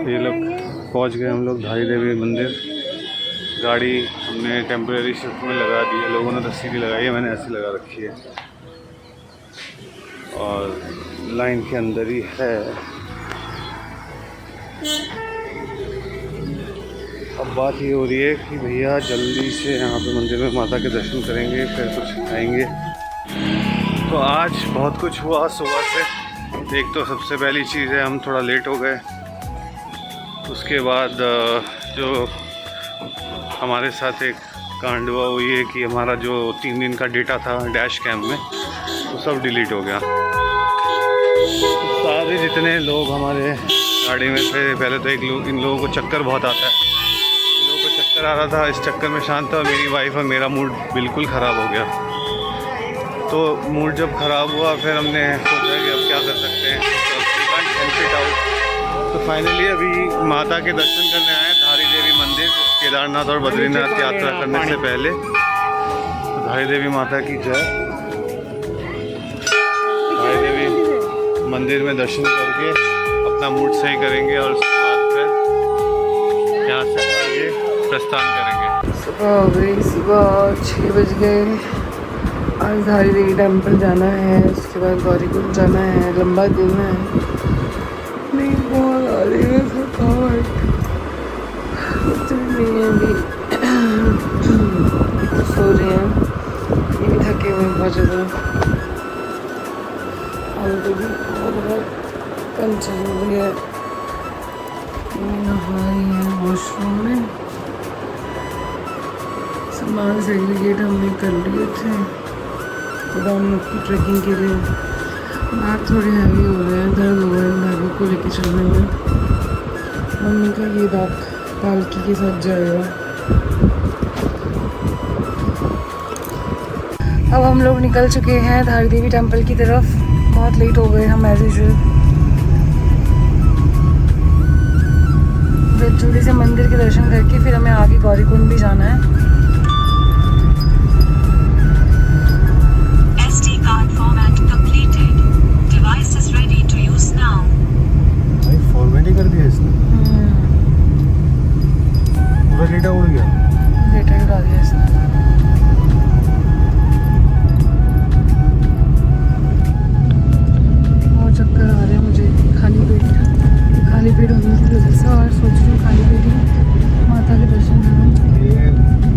ये लोग पहुंच गए हम लोग धारी देवी मंदिर। गाड़ी हमने टेम्परेरी शिफ्ट में लगा दी है, लोगों ने तो सीधी लगाई है, मैंने ऐसी लगा रखी है और लाइन के अंदर ही है। अब बात ये हो रही है कि भैया जल्दी से यहाँ पे मंदिर में माता के दर्शन करेंगे, फिर कुछ खाएंगे। तो आज बहुत कुछ हुआ सुबह से। एक तो सबसे पहली चीज़ है हम थोड़ा लेट हो गए। उसके बाद जो हमारे साथ एक कांड हुआ वो ये कि हमारा जो 3 दिन का डेटा था डैश कैम में वो सब डिलीट हो गया। सारे जितने लोग हमारे गाड़ी में थे, पहले तो इन लोगों को चक्कर बहुत आता है, इन लोगों को चक्कर आ रहा था। इस चक्कर में शांत था मेरी वाइफ और मेरा मूड बिल्कुल ख़राब हो गया। तो मूड जब ख़राब हुआ फिर हमने सोचा कि अब क्या कर सकते हैं, तो फाइनली अभी माता के दर्शन करने आए धारी देवी मंदिर, केदारनाथ और बद्रीनाथ यात्रा करने से पहले। तो धारी देवी माता की जय। धारी देवी मंदिर में दर्शन करके अपना मूड सही करेंगे और उसके बाद फिर यहाँ से आगे प्रस्थान करेंगे। सुबह हो गई, सुबह 6 बज गए। आज धारी देवी टेम्पल जाना है, उसके बाद गौरीकुंड जाना है। लंबा दिन है, नहीं बहुत आ रही है थकावट, नहीं है अभी। तो सो रहे हैं, ये भी थके हुए हैं बहुत ज़्यादा। और तो भी बहुत कंचन हो गई है, नहा रही है वॉशरूम में। सामान सेग्रीगेट हमने कर लिए थे केदारनाथ की ट्रैकिंग के लिए। हाथ थोड़े हैवी हो रहे हैं, दर्द हो रहे हैं बैगों को लेके चलने में। मम्मी का ये बैग पालकी के साथ जाएगा। अब हम लोग निकल चुके हैं धारी देवी टेम्पल की तरफ। बहुत लेट हो गए हम एज यूजुअल। ब्रजचूड़ी से मंदिर के दर्शन करके फिर हमें आगे गौरीकुंड भी जाना है। फॉर्मेलिटी कर दिया इसने, पूरा डेटा उड़ गया, डेटा उड़ा दिया इसने। और चक्कर आ रहे हैं मुझे, खाली पेट होने की वजह से। और सोच रही हूँ खाली पेट ही माता के दर्शन करूँ।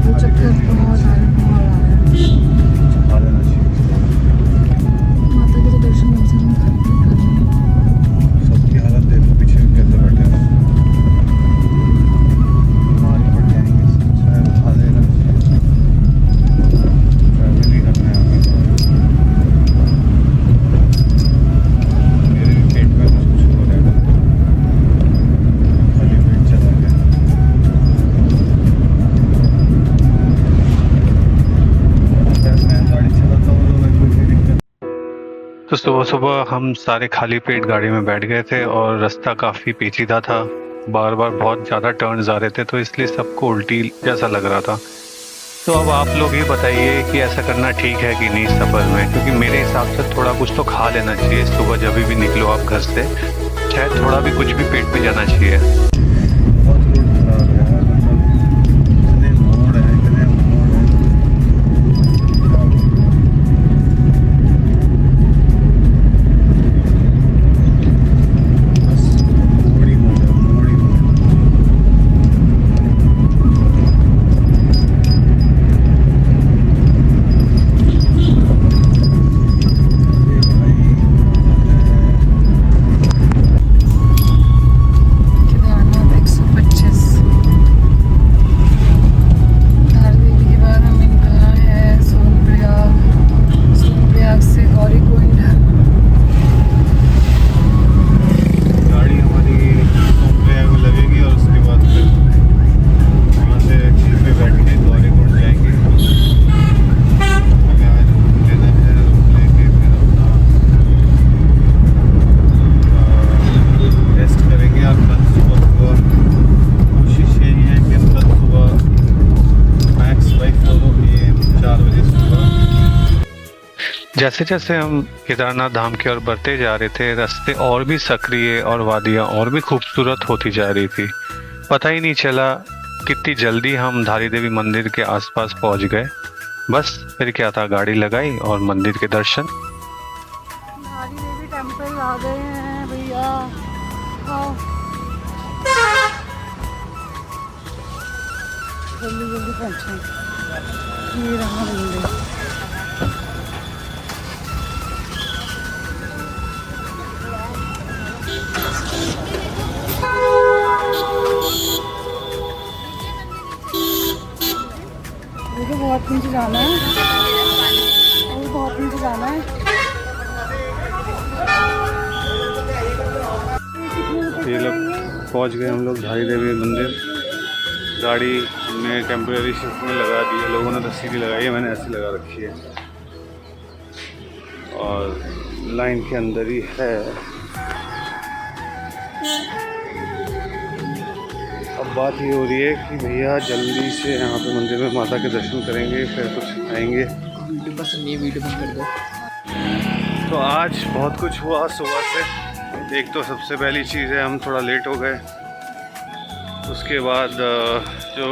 वो चक्कर बहुत आ रहे हैं, माता के तो दर्शन कम से कम खाली पेट कर रहे हैं। सबकी हालत देखो पीछे कैसे बैठे हैं, बीमारी पड़ जाएंगे। ट्रैवल ही करना है मेरे भी पेट में कुछ हो रहा है, खाली पेट चला गया। मैं गाड़ी चलाता हूँ तो मैं कोई दिक्कत। तो सुबह सुबह हम सारे खाली पेट गाड़ी में बैठ गए थे और रास्ता काफ़ी पेचीदा था, बार बार बहुत ज़्यादा टर्न्स आ रहे थे, तो इसलिए सबको उल्टी जैसा लग रहा था। तो अब आप लोग ही बताइए कि ऐसा करना ठीक है कि नहीं सफ़र में, क्योंकि मेरे हिसाब से थोड़ा कुछ तो खा लेना चाहिए सुबह जब भी निकलो आप घर से, शायद थोड़ा भी कुछ भी पेट में जाना चाहिए। जैसे जैसे हम केदारनाथ धाम की ओर बढ़ते जा रहे थे, रास्ते और भी सक्रिय और वादियाँ और भी खूबसूरत होती जा रही थी। पता ही नहीं चला कितनी जल्दी हम धारी देवी मंदिर के आसपास पहुंच गए। बस फिर क्या था, गाड़ी लगाई और मंदिर के दर्शन। धारी देवी टेम्पल आ गए हैं भैया। आओ जल्दी जल्दी पहुँचे। ये रहा मंदिर। मुझे बहुत नीचे जाना है, मुझे बहुत नीचे जाना है। ये लोग पहुंच गए हम लोग धारी देवी मंदिर। गाड़ी हमने टेम्परेरी शिफ्ट में लगा दी है, लोगों ने तो सीधी लगाई है, मैंने ऐसी लगा रखी है और लाइन के अंदर ही है। अब बात ये हो रही है कि भैया जल्दी से यहाँ पे मंदिर में माता के दर्शन करेंगे, फिर कुछ खाएंगे। बस ये वीडियो बंद कर दो। तो आज बहुत कुछ हुआ सुबह से। एक तो सबसे पहली चीज़ है, हम थोड़ा लेट हो गए। उसके बाद जो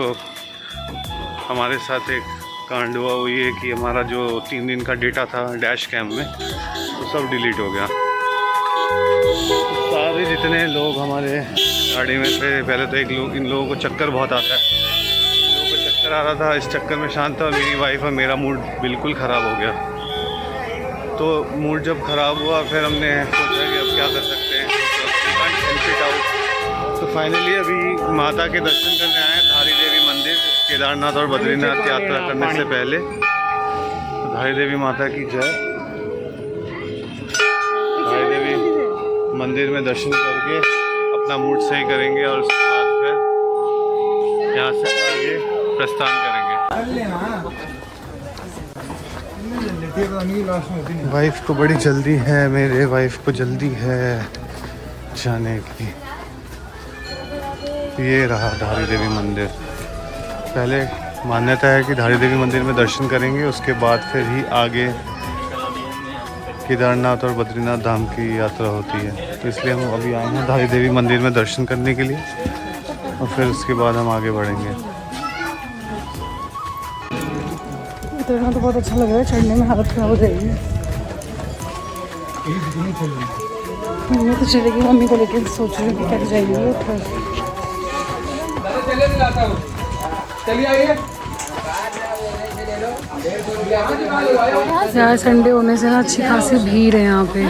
हमारे साथ एक कांड हुआ वो ये कि हमारा जो 3 दिन का डेटा था डैश कैम में, वो सब डिलीट हो गया। सारे जितने लोग हमारे गाड़ी में थे, पहले तो इन लोगों को चक्कर बहुत आता है, इन लोगों को चक्कर आ रहा था। इस चक्कर में शांत था मेरी वाइफ और मेरा मूड बिल्कुल ख़राब हो गया। तो मूड जब ख़राब हुआ फिर हमने सोचा कि अब क्या कर सकते हैं, तो फाइनली अभी माता के दर्शन करने आए हैं धारी देवी मंदिर। केदारनाथ और बद्रीनाथ यात्रा करने से पहले तो धारी देवी माता की जय। धारी देवी मंदिर में दर्शन करके अपना मूड सही करेंगे और उसके बाद फिर यहाँ से आगे प्रस्थान करेंगे। वाइफ को बड़ी जल्दी है, मेरे वाइफ को जल्दी है जाने की। ये रहा धारी देवी मंदिर। पहले मान्यता है कि धारी देवी मंदिर में दर्शन करेंगे, उसके बाद फिर ही आगे केदारनाथ और बद्रीनाथ धाम की यात्रा होती है। तो इसलिए हम अभी आए हैं धारी देवी मंदिर में दर्शन करने के लिए और फिर उसके बाद हम आगे बढ़ेंगे। उतरना तो बहुत अच्छा लग रहा है, चढ़ने में हालत खराब हो जाएगी। मम्मी तो चलेगी, मम्मी को लेकर सोच रही हूँ कि कैसे जाएगी। यार संडे होने से ना अच्छी खासी भीड़ है यहाँ पे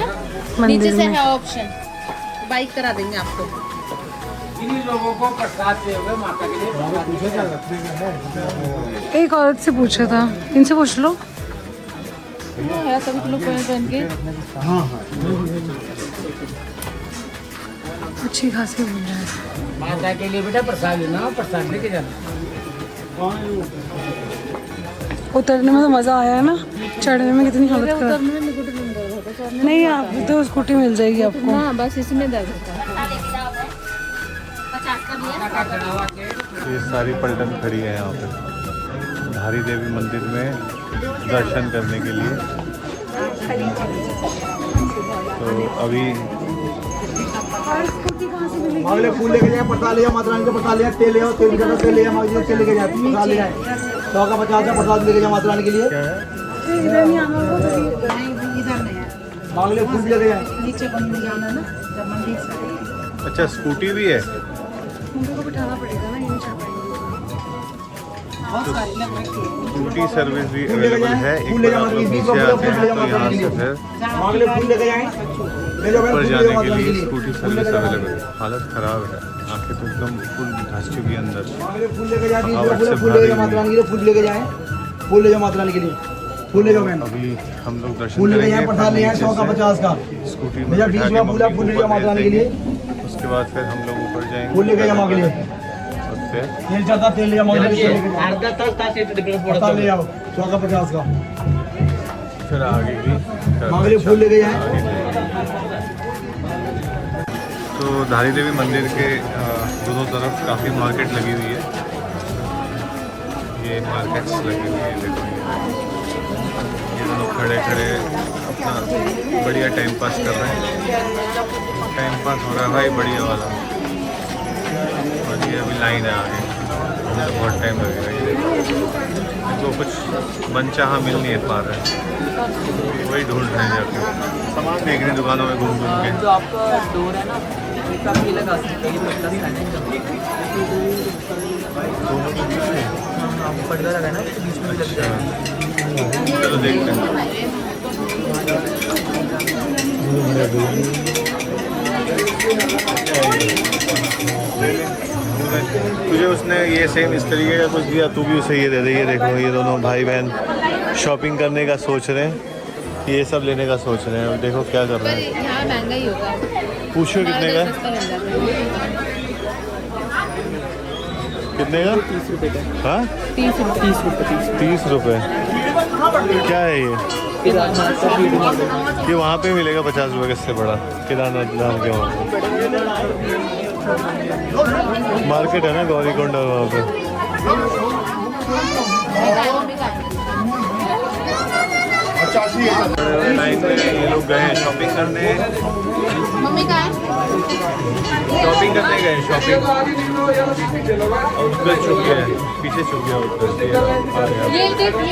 मंदिर में। है ऑप्शन, बाइक करा देंगे आपको। लोगों को प्रसाद देंगे माता के लिए। एक औरत से पूछा था, इनसे पूछ लो। है सभी लोग पहन के। अच्छी खासी भीड़ है। माता के लिए बेटा प्रसाद लेना, प्रसाद लेके जाना। उतरने में तो मज़ा आया है ना, चढ़ने में कितनी हालत खराब। नहीं, आप तो स्कूटी मिल जाएगी आपको। हाँ बस इसमें दर्द होता है। ये सारी पलटन खड़ी है यहाँ पे धारी देवी मंदिर में दर्शन करने के लिए। तो अभी अगले फूल लेके जाए, प्रसाद ले जाओ, माता रानी का प्रसाद ले जाओ, तेल ले आओ, तेल का तेल ले जाओ, तेल लेके जाए, प्रसाद ले जाए, 100 का 50 का प्रसाद लेके जाओ माता रानी के लिए। इधर नहीं आना, अगले फूल लेके जाए। नीचे जाना ना जब मंदिर से। अच्छा स्कूटी भी है। उनको को बिठाना पड़ेगा ना, ये नहीं चढ़ पाएंगे। स्कूटी सर्विस भी अवेलेबल है। एक बार आप लोग नीचे आते हैं तो यहाँ से फिर अगले फूल लेके जाए, ले जाओ ऊपर जाने के लिए स्कूटी सर्विस अवेलेबल है। हालत ख़राब है, आंखें तो एकदम फुल धंस चुकी है अंदर। अगले फूल लेके जाए, फूल ले जाओ माता रानी के लिए, फूल लेके जाए, फूल ले जाओ माता रानी के लिए, फूल ले जाओ बहन। अभी हम लोग दर्शन फूल लेके जाए, करेंगे प्रसाद ले जाए, 100 का 50 का स्कूटी ले में जाओ, बिठा 20 के का फूल फूल ले जाओ माता रानी के लिए। उसके बाद फिर हम लोग ऊपर जाएंगे, फूल लेके जाओ माँ के लिए, और फिर तेल चाहता तेल ले जाओ माँ के लिए, अर्धा तक प्रसाद ले जाओ 100 का 50 का। फिर आगे भी माँ के लिए फूल लेके जाए। तो धारी देवी मंदिर के दोनों तरफ काफ़ी मार्केट लगी हुई है। ये मार्केट्स लगी हुई है, देखो ये दोनों लोग खड़े खड़े अपना बढ़िया टाइम पास कर रहे हैं। टाइम पास हो रहा है भाई बढ़िया वाला। और ये अभी लाइन है आगे, मुझे तो बहुत टाइम लगेगा। इनको कुछ मनचाहा मिल नहीं पा रहा है, वही ढूंढ रहे हैं जाके। सामान देख रहे हैं दुकानों में घूम घूम के। जो आपका डोर है ना, काफ़ी लगा सकते हैं, ये प्लस साइन दोनों के बीच में आपको पर्दा लगा है ना, तो बीच में लग जाएगा। चलो देखते हैं। तुझे उसने ये सेम इस तरीके का कुछ दिया, तू भी उसे ये दे दे। ये देखो, ये दोनों भाई बहन शॉपिंग करने का सोच रहे हैं, ये सब लेने का सोच रहे हैं। और देखो क्या कर रहे हैं। यहाँ महंगा ही होगा, पूछो कितने का, कितने का? 30 रुपये का। हाँ 30 रुपये। 30 रुपये 30 रुपये। क्या है ये? केदारनाथ का वीडियो मॉडल। ये वहाँ पे मिलेगा 50 रुपये का, इससे बड़ा केदारनाथ धाम के वहाँ मार्केट है ना गौरीकुंड, वहाँ पे। लाइन में ये लोग गए हैं शॉपिंग करने। मम्मी कहाँ है? शॉपिंग करने गए, शॉपिंग। और उसका छुप गया है, पीछे छुप गया उसका। ये ले सकते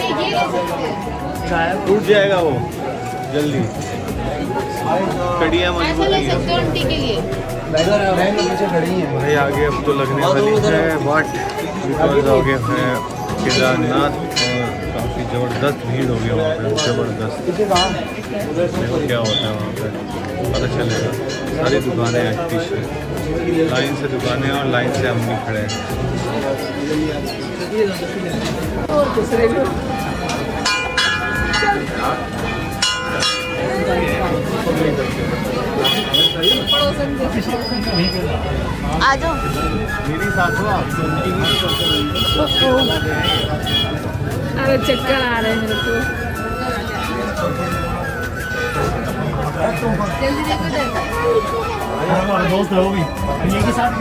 हैं। टूट जाएगा वो जल्दी। कड़ियाँ ऐसा मजबूत ले नहीं है सकते हो आंटी के लिए। भाई। आगे अब तो लगने वाली है वाट, बिकॉज आगे है केदारनाथ और काफ़ी ज़बरदस्त भीड़ हो गया वहाँ पे, ज़बरदस्त। देखो क्या होता है वहाँ पे, पता चलेगा। सारी दुकानें हैं पीछे, लाइन से दुकानें और लाइन से हम भी खड़े हैं। आ जाओ। मेरी साथ हो आप? अरे चक्कर आ रहे हैं मेरे को। जल्दी देखो। हमारा दोस्त है वो भी ये के साथ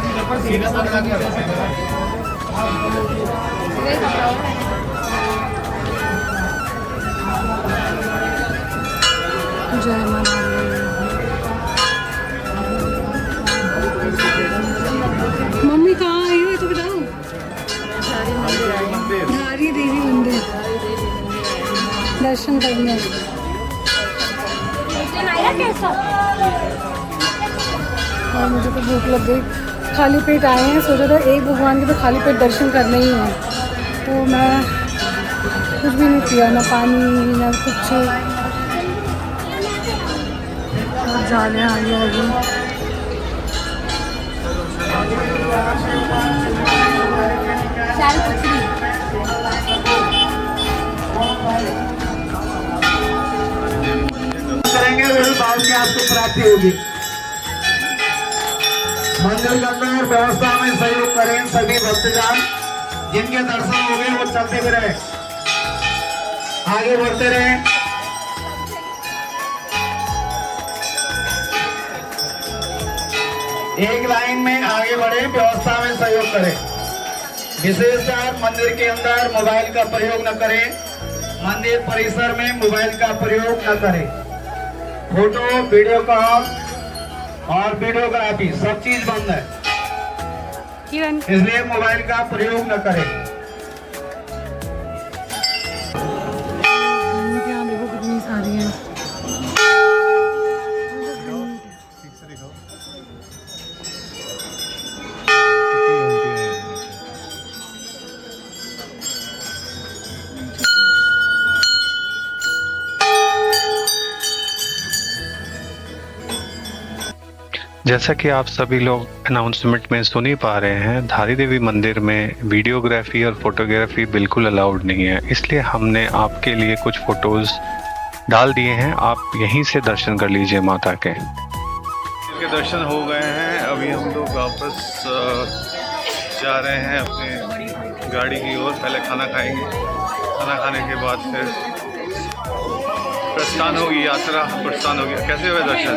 जय माता मम्मी कहाँ आई हो तो बताओ। धारी देवी मंदिर दर्शन करने। और मुझे तो भूख लग गई, खाली पेट आए हैं। सोचा था एक भगवान के तो खाली पेट दर्शन करने ही हैं, तो मैं कुछ भी नहीं पिया, ना पानी ना कुछ। और जाने आगे आगे करेंगे वही भाव की आपको प्राप्ति होगी। मंदिर के अंदर व्यवस्था में सहयोग करें सभी भक्तजन। जिनके दर्शन हो गए वो चलते भी रहे, आगे बढ़ते रहे। एक लाइन में आगे बढ़े, व्यवस्था में सहयोग करें। विशेषकर मंदिर के अंदर मोबाइल का प्रयोग न करें, मंदिर परिसर में मोबाइल का प्रयोग न करें। फोटो वीडियो कॉल और वीडियोग्राफी सब चीज बंद है, इसलिए मोबाइल का प्रयोग न करें। यहाँ देखो कितनी सारी हैं। जैसा कि आप सभी लोग अनाउंसमेंट में सुन ही पा रहे हैं, धारी देवी मंदिर में वीडियोग्राफी और फोटोग्राफी बिल्कुल अलाउड नहीं है। इसलिए हमने आपके लिए कुछ फोटोज़ डाल दिए हैं, आप यहीं से दर्शन कर लीजिए माता के। दर्शन हो गए हैं, अभी हम लोग वापस जा रहे हैं अपने गाड़ी की ओर। पहले खाना खाएंगे, खाना खाने के बाद फिर प्रस्थान होगी, यात्रा प्रस्थान हो गया। कैसे हुए दर्शन?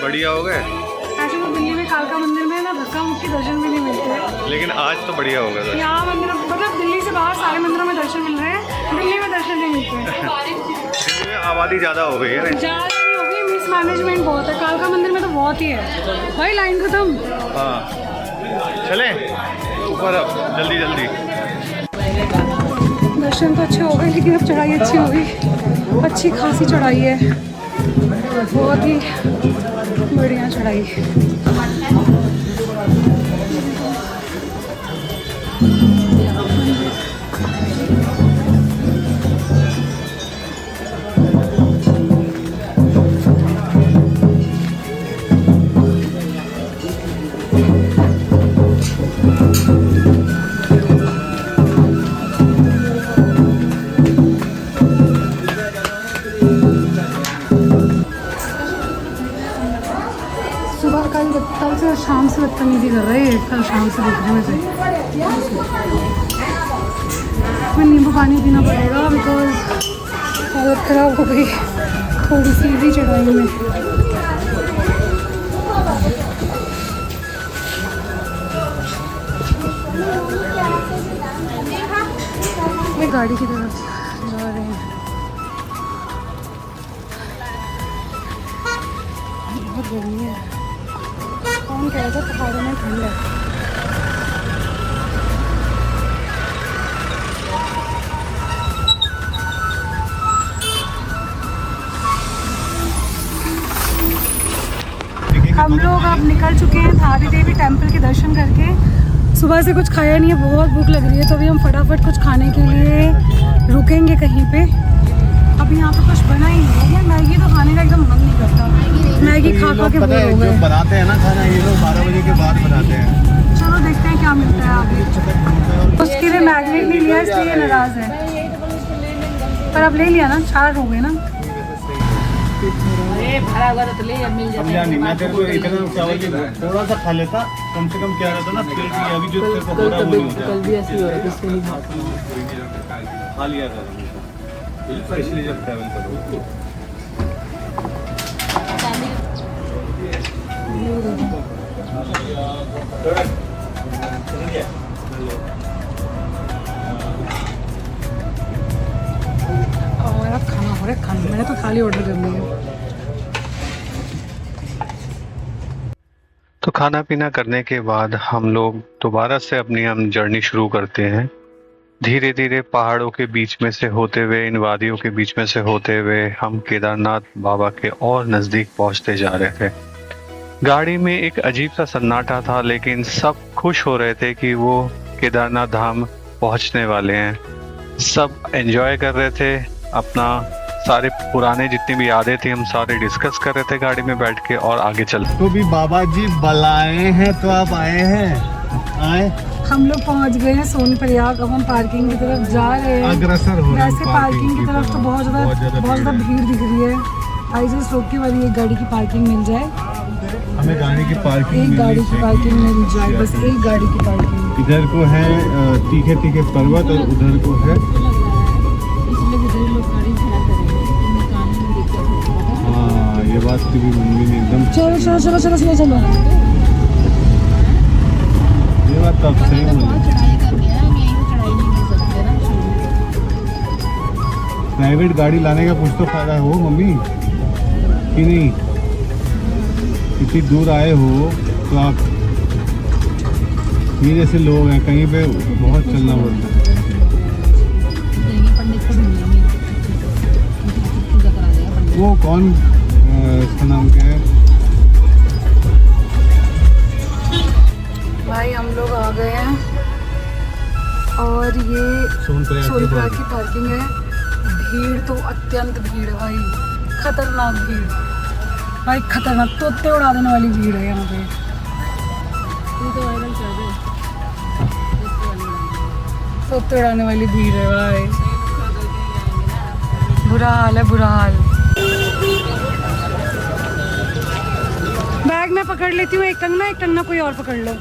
बढ़िया हो गए। ऐसे तो दिल्ली में कालका मंदिर में ना धक्का मुक्की दर्शन भी नहीं मिलते। लेकिन आज तो बढ़िया होगा सर। यहाँ मंदिर मतलब दिल्ली से बाहर सारे मंदिरों में दर्शन मिल रहे हैं, दिल्ली में दर्शन नहीं मिलते। दिल्ली में आबादी ज़्यादा हो गई है ना। ज़्यादा नहीं हो गई, मिसमैनेजमेंट बहुत है। कालका मंदिर में तो बहुत ही है भाई, लाइन खत्म। हाँ चले ऊपर अब जल्दी जल्दी। दर्शन तो अच्छे हो गए, लेकिन अब चढ़ाई अच्छी हो गई, अच्छी खासी चढ़ाई है, बहुत ही बढ़िया चढ़ाई। सुबह कल से शाम से बदतमीजी कर रहे हैं, कल शाम से देखने में से मैं नींबू पानी पीना पड़ेगा, बिकॉज हालत ख़राब हो गई थोड़ी सीधी चढ़ाई में। मैं गाड़ी की तरफ जा रहे हैं, बहुत गर्मी है। कौन कह रहा था पहाड़ों में ठंड है। हम लोग अब निकल चुके हैं थारी देवी टेम्पल के दर्शन करके। सुबह से कुछ खाया नहीं है, बहुत भूख लग रही है, तो अभी हम फटाफट कुछ खाने के लिए रुकेंगे कहीं पे। अभी यहाँ पे कुछ बना ही नहीं है, मैगी तो खाने का एकदम मन नहीं करता, मैगी खा खा के बोर हो गए। बनाते हैं ना खाना ये लोग 12 बजे के बाद बनाते हैं। चलो देखते हैं क्या मिलता है आगे। उसके लिए मैग्नेट नहीं लिया, इसलिए नाराज़ है, पर अब ले लिया ना, 4 हो गए ना। समझा नहीं, मैं तेरे को इतना चावल की थोड़ा सा खा लेता, कम से कम क्या रहता ना पेट में, अभी जो तेरे को हो रहा है वो नहीं होता। कल भी ऐसे ही हो रहा है, किसको नहीं खा लिया था, स्पेशली जब ट्रैवल करो। और अब खाना हो रहा है, खाना मैंने तो थाली ऑर्डर कर ली है। तो खाना पीना करने के बाद हम लोग दोबारा से अपनी हम जर्नी शुरू करते हैं। धीरे धीरे पहाड़ों के बीच में से होते हुए, इन वादियों के बीच में से होते हुए हम केदारनाथ बाबा के और नज़दीक पहुंचते जा रहे थे। गाड़ी में एक अजीब सा सन्नाटा था, लेकिन सब खुश हो रहे थे कि वो केदारनाथ धाम पहुंचने वाले हैं। सब एंजॉय कर रहे थे, अपना सारे पुराने जितनी भी यादें थी हम सारे डिस्कस कर रहे थे गाड़ी में बैठ के और आगे चल। तो भी बाबा जी बुलाए हैं तो आप आए हैं, आए। हम लोग पहुंच गए हैं सोनप्रयाग, अब हम पार्किंग की तरफ जा रहे हैं। अग्रसर हो रहे हैं वैसे पार्किंग की तरफ तो बहुत ज़्यादा भीड़ दिख रही है। आई जस्ट रोक के वाली एक गाड़ी की पार्किंग मिल जाए, हमें गाड़ी की पार्किंग, एक गाड़ी की पार्किंग मिल जाए, बस एक गाड़ी की पार्किंग। इधर को है तीखे तीखे पर्वत और उधर को है, हाँ ये बात की भी मम्मी ने एकदम। चलो चलो चलो चलो चलो चलो, ये बात तो आप सही बोले। प्राइवेट गाड़ी लाने का कुछ तो फायदा हो मम्मी कि नहीं। इतनी दूर आए हो तो आप, ये जैसे लोग हैं कहीं पे बहुत चलना पड़ता है। वो कौन इसका नाम क्या है? भाई हम लोग आ गए हैं और ये सोनप्रयाग की पार्किंग है। भीड़ तो अत्यंत भीड़ है भाई, खतरनाक भीड़ भाई, खतरनाक, तोते उड़ा देने वाली भीड़ है यहाँ पे। तोते उड़ाने वाली भीड़ है भाई, बुरा हाल है, बुरा हाल। बैग मैं पकड़ लेती हूँ, एक टंगना कोई और पकड़ लो।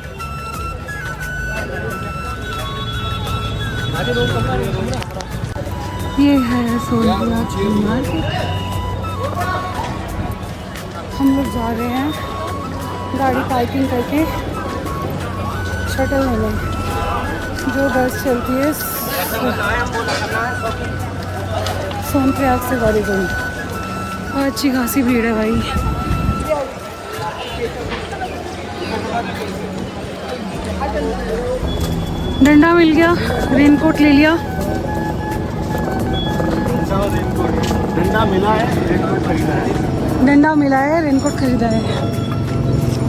ये है सोनप्रयाग मार्केट। हम लोग जा रहे हैं गाड़ी पार्किंग करके शटल में जो बस चलती है सोनप्रयाग से गौरीकुंड। और अच्छी खासी भीड़ है भाई। डंडा मिल गया, रेनकोट ले लिया। डंडा मिला है, रेनकोट खरीदा है। डंडा मिला है, रेनकोट खरीदा है।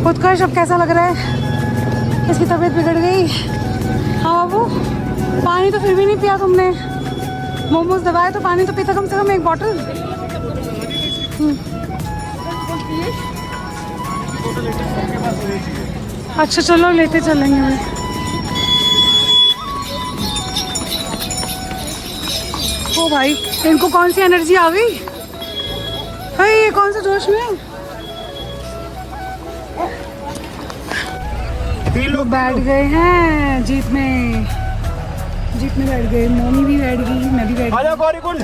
उत्कर्ष अब कैसा लग रहा है? इसकी तबीयत बिगड़ गई। हाँ बाबू, पानी तो फिर भी नहीं पिया तुमने। मोमोज दबाए तो पानी तो पीता कम से कम एक बॉटल। अच्छा चलो लेते चलेंगे भाई। ओ भाई, इनको कौन सी एनर्जी आ गई भाई? ये कौन से जोश में लोग बैठ गए हैं जीप में। जीप में बैठ गए, मोमी भी बैठ गई, मैं भी बैठ गई, गौरीकुंड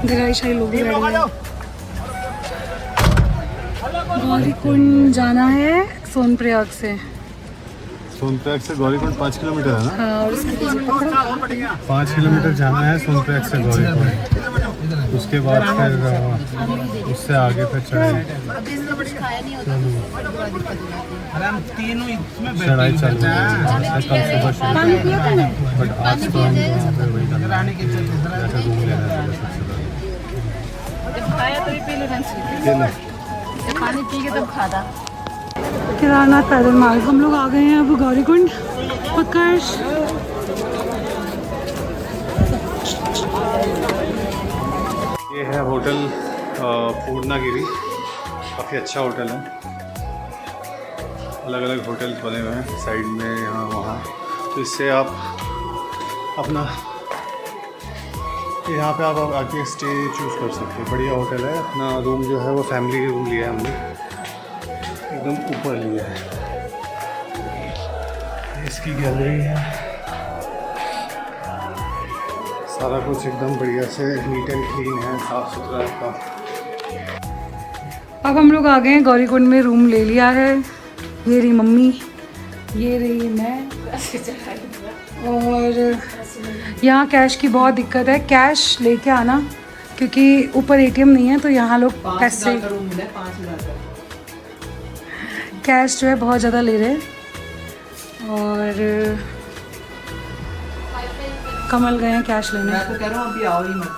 गराई शाही लोग भी बैठ गए। गौरीकुंड जाना है सोनप्रयाग से। सोनप्रयाग से गौरीकुंड 5 किलोमीटर है ना? हाँ, और उसके पीछे पकड़ो। 5 किलोमीटर जाना है सोनप्रयाग से गौरीकुंड। उसके बाद फिर उससे आगे फिर चढ़ाई चालू है। कल सुबह शुरू पानी पिया तुमने? बट आज तो हम वहाँ पे वही करना है, जैसे रूम लेना है सबसे पानी पी के तब खादा। केदारनाथ पैदल मार्ग हम लोग आ गए हैं अब गौरीकुंड। उत्कर्ष ये है होटल पूर्णागिरी। काफ़ी अच्छा होटल है। अलग अलग होटल्स बने हुए हैं साइड में, यहाँ वहाँ। तो इससे आप अपना यहाँ पे आप आके स्टे चूज़ कर सकते हैं। बढ़िया होटल है। अपना रूम जो है वो फैमिली रूम लिया है हमने, एकदम ऊपर लिया है। इसकी गैलरी है, सारा कुछ एकदम बढ़िया से नीट एंड क्लीन है, साफ़ सुथरा है काफ़ी। अब हम लोग आ गए हैं गौरीकुंड में, रूम ले लिया है। ये रही मम्मी, ये रही मैं। और यहाँ कैश की बहुत दिक्कत है, कैश लेके आना क्योंकि ऊपर एटीएम नहीं है। तो यहाँ लोग पैसे कैश जो है बहुत ज़्यादा ले रहे हैं। और कमल गए हैं कैश लेने। मैं तो कह रहा हूँ अभी आओ ही मत,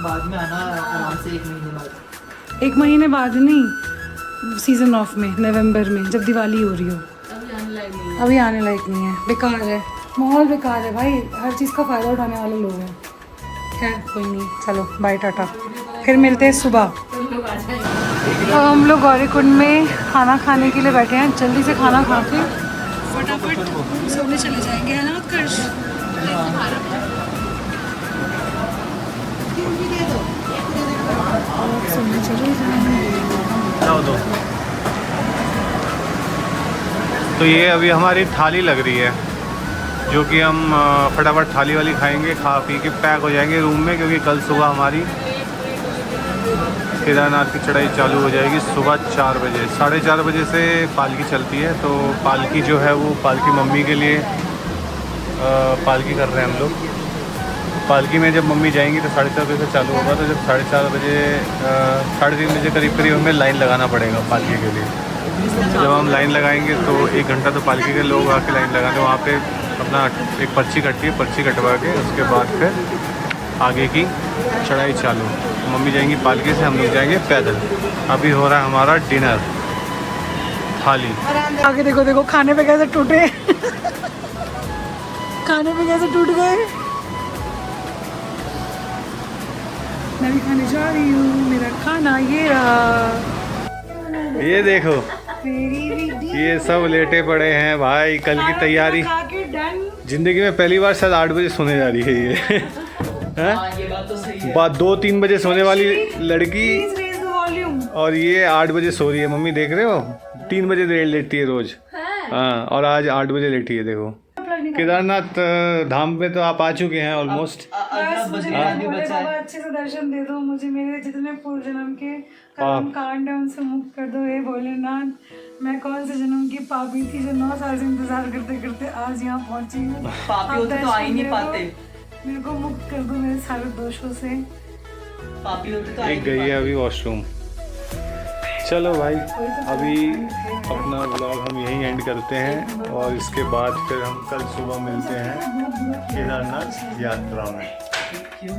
बाद में आना आराम से 1 महीने बाद। 1 महीने बाद नहीं, सीजन ऑफ में, नवंबर में, जब दिवाली हो रही हो। अभी आने लायक नहीं है, बेकार है, माहौल बेकार है भाई। हर चीज़ का फ़ायदा उठाने वाले लोग हैं। खैर कोई नहीं, चलो बाय टाटा, फिर मिलते हैं सुबह। तो हम लोग गौरीकुंड में खाना खाने के लिए बैठे हैं। जल्दी से खाना खा के फटाफट सोने चले जाएंगे, है ना उत्कर्ष? सोने चले जाएंगे। तो ये अभी हमारी थाली लग रही है, जो कि हम फटाफट थाली वाली खाएंगे, खा पी के पैक हो जाएंगे रूम में, क्योंकि कल सुबह हमारी केदारनाथ की चढ़ाई चालू हो जाएगी सुबह 4 बजे। 4:30 बजे से पालकी चलती है। तो पालकी जो है वो पालकी मम्मी के लिए पालकी कर रहे हैं हम लोग। पालकी में जब मम्मी जाएंगी तो 4:30 बजे से चालू होगा। तो जब 4:30 बजे 3:30 बजे करीब हमें लाइन लगाना पड़ेगा पालकी के लिए। जब हम लाइन लगाएंगे तो 1 घंटा तो पालकी के लोग आके लाइन लगाते हैं। वहाँ पे अपना एक पर्ची कटती है, पर्ची कटवा के उसके बाद फिर आगे की चढ़ाई चालू। मम्मी जाएंगी पालकी से, हम लोग जाएंगे पैदल। अभी हो रहा है हमारा डिनर, थाली। आगे देखो देखो खाने पे कैसे टूटे खाने पे कैसे टूट गए। मैं भी खाने जा रही हूँ, मेरा खाना ये रहा। ये देखो, ये सब लेटे पड़े हैं भाई। कल की तैयारी, जिंदगी में पहली बार शायद 8 बजे सोने जा रही है ये ये बात तो सही है। बात 2-3 बजे सोने वाली लड़की, और ये 8 बजे सो रही है। मम्मी देख रहे हो, 3 बजे लेटती है रोज। हाँ, और आज 8 बजे लेटी है। देखो, केदारनाथ धाम पे तो आप आ चुके हैं ऑलमोस्ट। बस मुझे बद्रीनाथ भी भोले बचा बाबा है। अच्छे से दर्शन दे दो, मुझे मेरे जितने पूर्व जन्म के कर्म कांड है उनसे मुक्त कर दो हे भोलेनाथ। मैं कौन से जन्म की पापी थी जो 9 साल से इंतजार करते करते आज यहाँ पहुंची हूँ। पापी होते तो आ ही नहीं पाते। मेरे को मुक्त कर दो मेरे सारे दोषों से। पापी होते तो आ ही एक नहीं गई है पाते। अभी वॉशरूम। चलो भाई अभी अपना व्लॉग हम यहीं एंड करते हैं और इसके बाद फिर हम कल सुबह मिलते हैं केदारनाथ यात्रा में। क्यों?